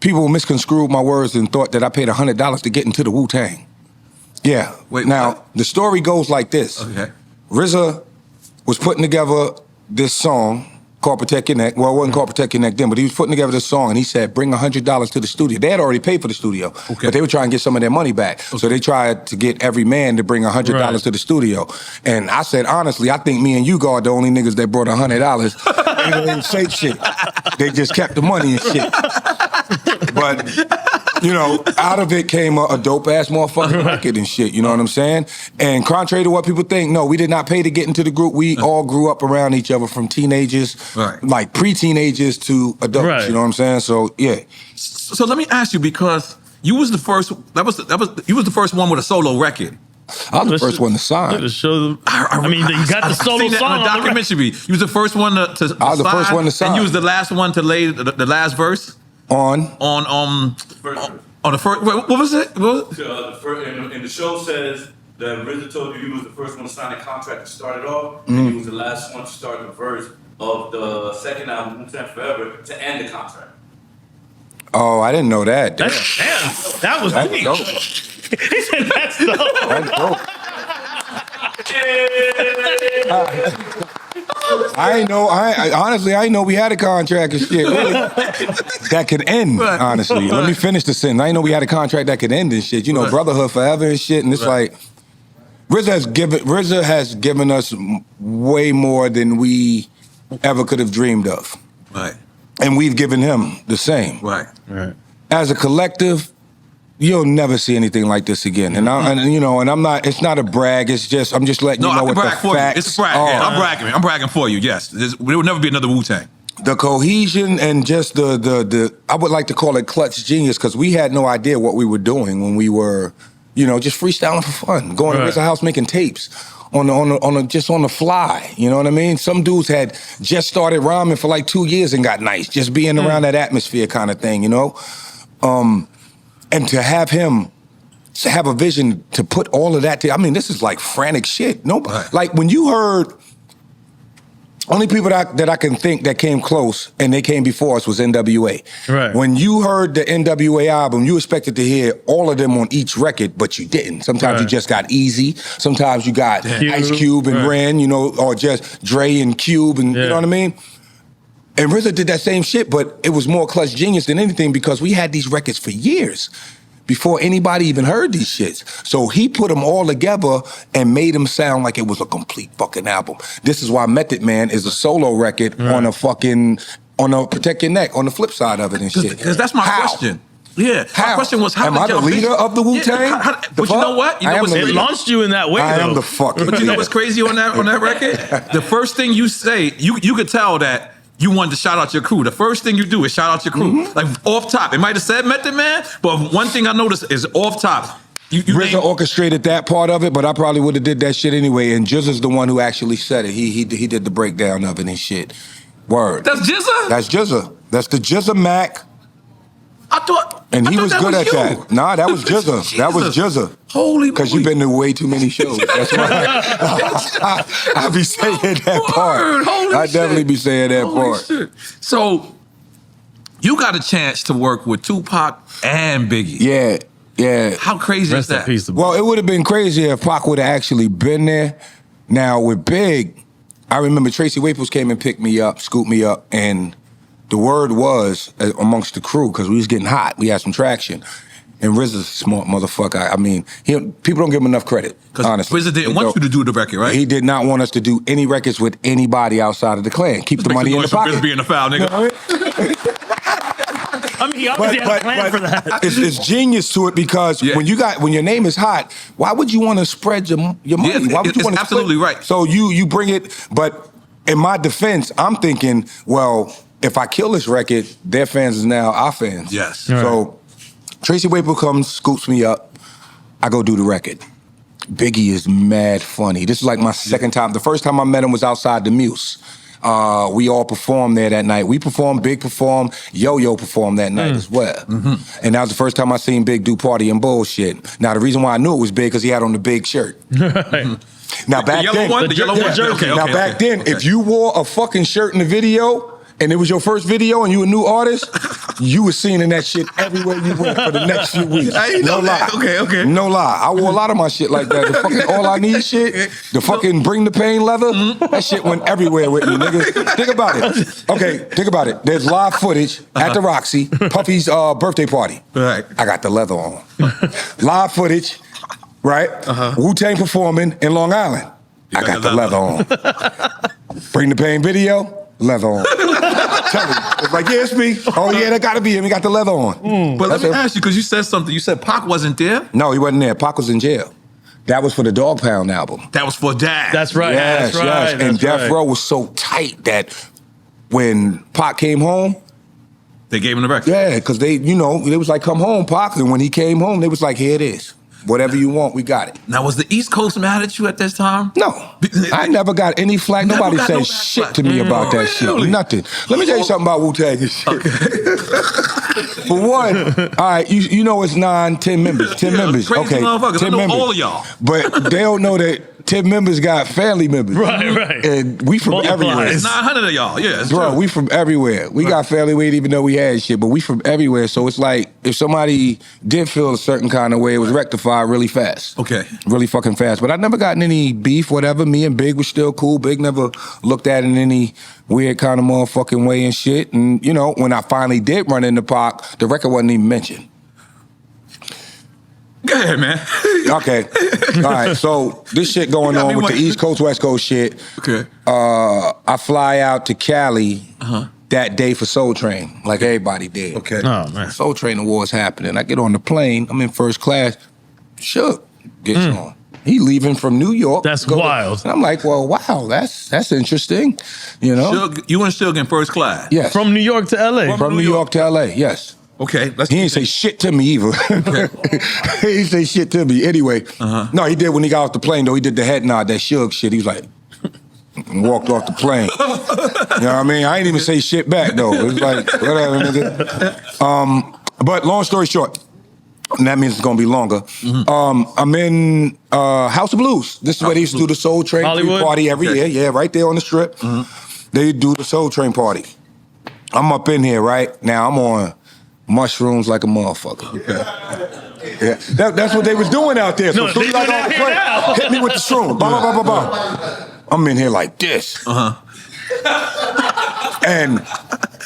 people misconstrued my words and thought that I paid $100 to get into the Wu-Tang. Yeah. Wait, now, what? the story goes like this. Okay. RZA was putting together this song called Protect Your Neck. Well, it wasn't called Protect Your Neck then, but he was putting together this song, and he said, bring $100 to the studio. They had already paid for the studio, but they were trying to get some of their money back. So they tried to get every man to bring $100 to the studio. And I said, honestly, I think me and you are the only niggas that brought $100. They didn't say shit. They just kept the money and shit. But, you know, out of it came a dope-ass motherfucking record and shit, you know what I'm saying? And contrary to what people think, no, we did not pay to get into the group. We all grew up around each other from teenagers, like pre-teenagers to adults, you know what I'm saying? So, yeah. So let me ask you, because you was the first, you was the first one with a solo record. I was the first one to sign. I mean, you got the solo song on the documentary. You was the first one to sign. I was the first one to sign. And you was the last one to lay the last verse? On the first, what was it? The first, and the show says that RZA told you was the first one to sign the contract to start it off, and he was the last one to start the verse of the second album, Wu-Tang Forever, to end the contract. Oh, I didn't know that. Damn, that was deep. Dope. He said that's dope. That's dope. I honestly, I know we had a contract and shit, really, that could end, honestly. Let me finish the sentence. I didn't know we had a contract that could end and shit. You know, brotherhood forever and shit, and it's like, RZA has given us way more than we ever could have dreamed of. Right. And we've given him the same. Right. As a collective, you'll never see anything like this again. And I'm not. It's not a brag. It's just I'm just letting you know what the facts. It's a brag. Yeah, I'm bragging for you. Yes, there will never be another Wu-Tang. The cohesion and just the I would like to call it clutch genius, because we had no idea what we were doing when we were, just freestyling for fun, going to RZA house making tapes just on the fly. You know what I mean? Some dudes had just started rhyming for like 2 years and got nice, just being around that atmosphere kind of thing. And to have him have a vision to put all of that, I mean, this is like frantic shit. Like when you heard, only people that I can think that came close and they came before us was NWA. Right. When you heard the NWA album, you expected to hear all of them on each record, but you didn't. Sometimes you just got Easy. Sometimes you got Ice Cube and Ren, or just Dre and Cube, and you know what I mean? And RZA did that same shit, but it was more clutch genius than anything, because we had these records for years before anybody even heard these shits. So he put them all together and made them sound like it was a complete fucking album. This is why Method Man is a solo record on a Protect Your Neck, on the flip side of it and shit. Because that's my question. Yeah, my question was, how am I the leader of the Wu-Tang? But you know what? It launched you in that way. I am the fucking But you know what's crazy on that record? The first thing you say, you could tell that you wanted to shout out your crew. The first thing you do is shout out your crew. Like off top. It might have said Method Man, but one thing I noticed is off top. RZA orchestrated that part of it, but I probably would have did that shit anyway. And Jizza's the one who actually said it. He did the breakdown of it and shit. Word. That's Jizza? That's Jizza. That's the Jizza Mac. I thought he was good at that. Nah, that was Jizza. That was Jizza. Holy moly. Because you've been to way too many shows. That's why I be saying that part. I definitely be saying that part. Shit. So, you got a chance to work with Tupac and Biggie. Yeah. How crazy is that? Well, it would have been crazier if Pac would have actually been there. Now, with Big, I remember Tracy Waples came and picked me up, scooped me up, and the word was amongst the crew, because we was getting hot. We had some traction. And RZA's a smart motherfucker. I mean, people don't give him enough credit, honestly. RZA didn't want you to do the record, right? He did not want us to do any records with anybody outside of the clan. Keep the money in the pocket. RZA being a foul, nigga. I mean, he obviously had a plan for that. It's genius to it, because when your name is hot, why would you want to spread your money? Why would you want to absolutely right. So you bring it, but in my defense, I'm thinking, well, if I kill this record, their fans is now our fans. Yes. So Tracy Waples comes, scoops me up. I go do the record. Biggie is mad funny. This is like my second time. The first time I met him was outside the Muse. We all performed there that night. We performed, Big performed, Yo-Yo performed that night as well. And that was the first time I seen Big do Party and Bullshit. Now, the reason why I knew it was Big, because he had on the Big shirt. Now, back then, the yellow one? Now, back then, if you wore a fucking shirt in the video, and it was your first video and you a new artist, you was seen in that shit everywhere you went for the next few weeks. No lie. Okay. No lie. I wore a lot of my shit like that. The fucking All I Need shit, the fucking Bring the Pain leather, that shit went everywhere with me, nigga. Think about it. Okay, think about it. There's live footage at the Roxy, Puffy's birthday party. Right. I got the leather on. Live footage, right? Wu-Tang performing in Long Island. I got the leather on. Bring the Pain video, leather on. Tell me. It's like, yeah, it's me. Oh, yeah, that gotta be him. He got the leather on. But let me ask you, because you said something. You said Pac wasn't there? No, he wasn't there. Pac was in jail. That was for the Dog Pound album. That was for Dad. That's right. Yes, that's right. yes. And Death Row was so tight that when Pac came home, They gave him the record. yeah, because they was like, come home, Pac. And when he came home, they was like, here it is. Whatever you want, we got it. Now, was the East Coast mad at you at this time? No, I never got any flack. Never Nobody got said no shit backlash. to me about that shit. Really? Nothing. Let me tell you something about Wu-Tang and shit. For one, all right, you know it's 9, 10 members. 10 members. Crazy Okay, motherfuckers. 10 I know members. all of y'all. But they don't know that 10 members got family members. Right. And we from Multiplies. everywhere. It's 900 of y'all. Yeah, it's Bro, true. we from everywhere. We got family, we didn't even know we had shit, but we from everywhere. So it's like, if somebody did feel a certain kind of way, it was rectified really fast. Okay. Really fucking fast. But I never gotten any beef, whatever. Me and Big was still cool. Big never looked at it in any weird kind of motherfucking way and shit. And, you know, when I finally did run into Pac, the record wasn't even mentioned. Go ahead, man. Okay. All right. So this shit going You got me on with the waiting. East Coast, West Coast shit. Okay. I fly out to Cali that day for Soul Train, like everybody did. Okay. Oh, man. Soul Train Awards happening. I get on the plane. I'm in first class. Shook gets on. He leaving from New York. That's Go- wild. And I'm like, well, wow, that's interesting. You know? Suge, you and Suge in first class. Yes. From New York to LA. From New York to LA. Yes. Okay. Let's He didn't say shit to me either. He didn't say shit to me. Anyway, no, he did when he got off the plane, though. He did the head nod, that Suge shit. He was like, and walked off the plane. You know what I mean? I ain't even say shit back, though. It was like, whatever, nigga. But long story short, and that means it's gonna be longer. I'm in House of Blues. This is where they used to do the Soul Train Hollywood? party every Okay. year. Yeah, right there on the strip. They do the Soul Train party. I'm up in here, right? Now I'm on mushrooms like a motherfucker. Yeah, that's what they was doing out there. So No, as soon they as I doing got off that the here now. plane, hit me with the shroom. Blah, blah, blah, blah, blah. I'm in here like this. And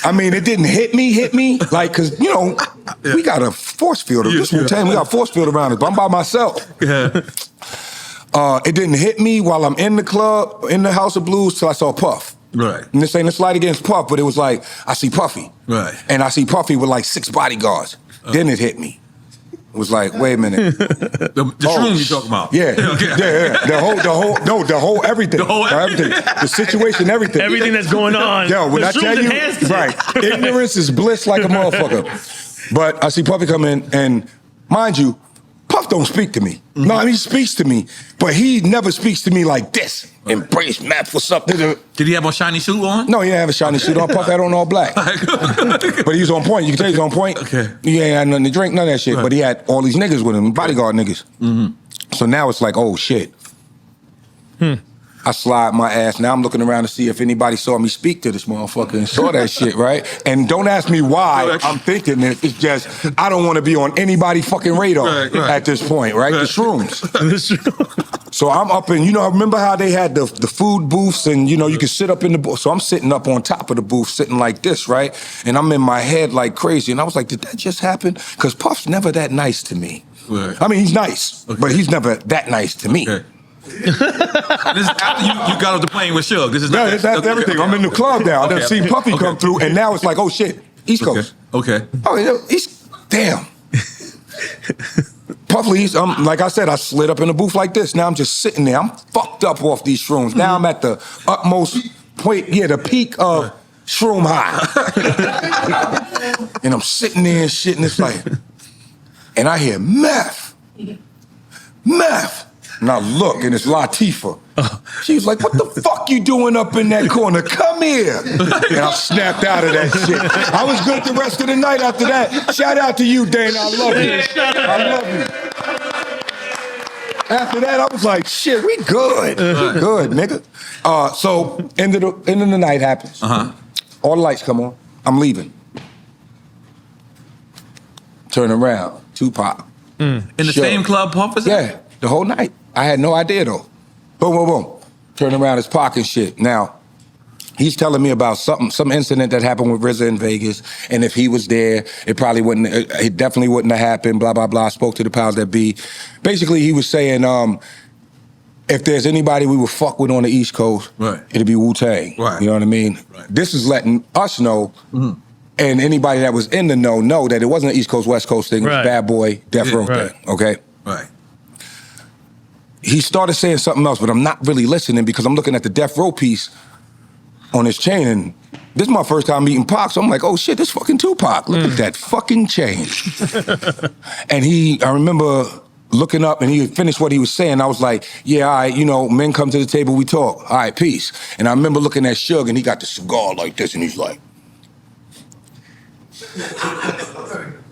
I mean, it didn't hit me, like, cause you know, we got a force field. This Wu-Tang, we got a force field around us, but I'm by myself. It didn't hit me while I'm in the club, in the House of Blues, till I saw Puff. Right. And this ain't a slight against Puff, but it was like, I see Puffy. Right. And I see Puffy with like 6 bodyguards. Then it hit me. It was like, wait a minute. The shroom you talking about? Yeah, yeah. The whole everything. The whole everything. The situation, everything. Everything that's going on. Yo, when The I tell shrooms you, enhanced it. right, ignorance is bliss like a motherfucker. But I see Puffy come in, and mind you, Puff don't speak to me. No, he speaks to me, but he never speaks to me like this. Embrace Matt for something. Did he have a shiny suit on? No, he didn't have a shiny suit on. Puff had on all black. But he was on point. You can tell he was on point. Okay. He ain't had nothing to drink, none of that shit. But he had all these niggas with him, bodyguard niggas. So now it's like, oh, shit. I slide my ass. Now I'm looking around to see if anybody saw me speak to this motherfucker and saw that shit, right? And don't ask me why I'm thinking it. It's just, I don't want to be on anybody's fucking radar at this point, right? The shrooms. So I'm up in, you know, remember how they had the food booths and, you know, you could sit up in the booth. So I'm sitting up on top of the booth, sitting like this, right? And I'm in my head like crazy. And I was like, did that just happen? Because Puff's never that nice to me. Right. I mean, he's nice, but he's never that nice to me. Okay. This is after you got off the plane with Suge. This is No, not it's after everything. I'm in the club now. I done seen Puffy come through, and now it's like, oh shit, East Coast. Okay. Oh, yeah, damn. Puffy, like I said, I slid up in the booth like this. Now I'm just sitting there. I'm fucked up off these shrooms. Now I'm at the utmost point, the peak of shroom high. And I'm sitting there and shit, and it's like, and I hear meth. And I look, and it's Latifah. She was like, what the fuck you doing up in that corner? Come here. And I snapped out of that shit. I was good the rest of the night after that. Shout out to you, Dana. I love you. I love you. After that, I was like, shit, we good. We good, nigga. So, end of the night happens. All the lights come on. I'm leaving. Turn around. Tupac. In the same club, Puff is Yeah, the whole night. I had no idea though. Boom, boom, boom. Turn around, it's Pac and shit. Now, he's telling me about some incident that happened with RZA in Vegas, and if he was there, it definitely wouldn't have happened, blah, blah, blah. I spoke to the powers that be. Basically, he was saying, if there's anybody we would fuck with on the East Coast, it'd be Wu-Tang. Right. You know what I mean? Right. This is letting us know, and anybody that was in the know that it wasn't an East Coast, West Coast thing, it was Bad Boy, Death Row thing, okay? Right. He started saying something else, but I'm not really listening because I'm looking at the Death Row piece on his chain, and this is my first time meeting Pac, so I'm like, oh shit, this fucking Tupac. Look at that fucking chain. And I remember looking up, and he had finished what he was saying. I was like, yeah, all right, men come to the table, we talk. All right, peace. And I remember looking at Suge, and he got the cigar like this, and he's like,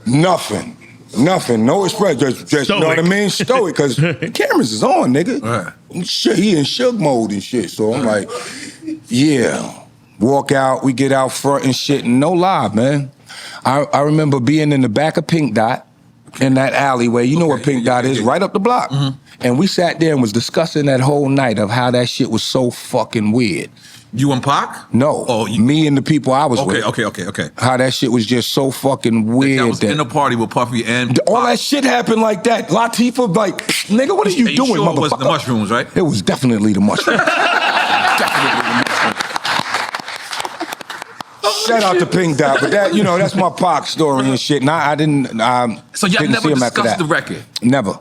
nothing, no expression, just you know what I mean? Stoic, because the cameras is on, nigga. Right. Shit, he in Suge mode and shit, so I'm like, yeah. Walk out, we get out front and shit, and no lie, man. I remember being in the back of Pink Dot, in that alleyway, you know where Pink Dot is, right up the block. And we sat there and was discussing that whole night of how that shit was so fucking weird. You and Pac? No, me and the people I was with. Okay. How that shit was just so fucking weird. That was in the party with Puffy and all that shit happened like that. Latifah, like, nigga, what are you doing, sure motherfucker? It was the mushrooms, right? It was definitely the mushrooms. Definitely the mushrooms. Shout out to Pink Dot, but that's my Pac story and shit. And I didn't. So y'all didn't never see him after discussed that. the record? Never.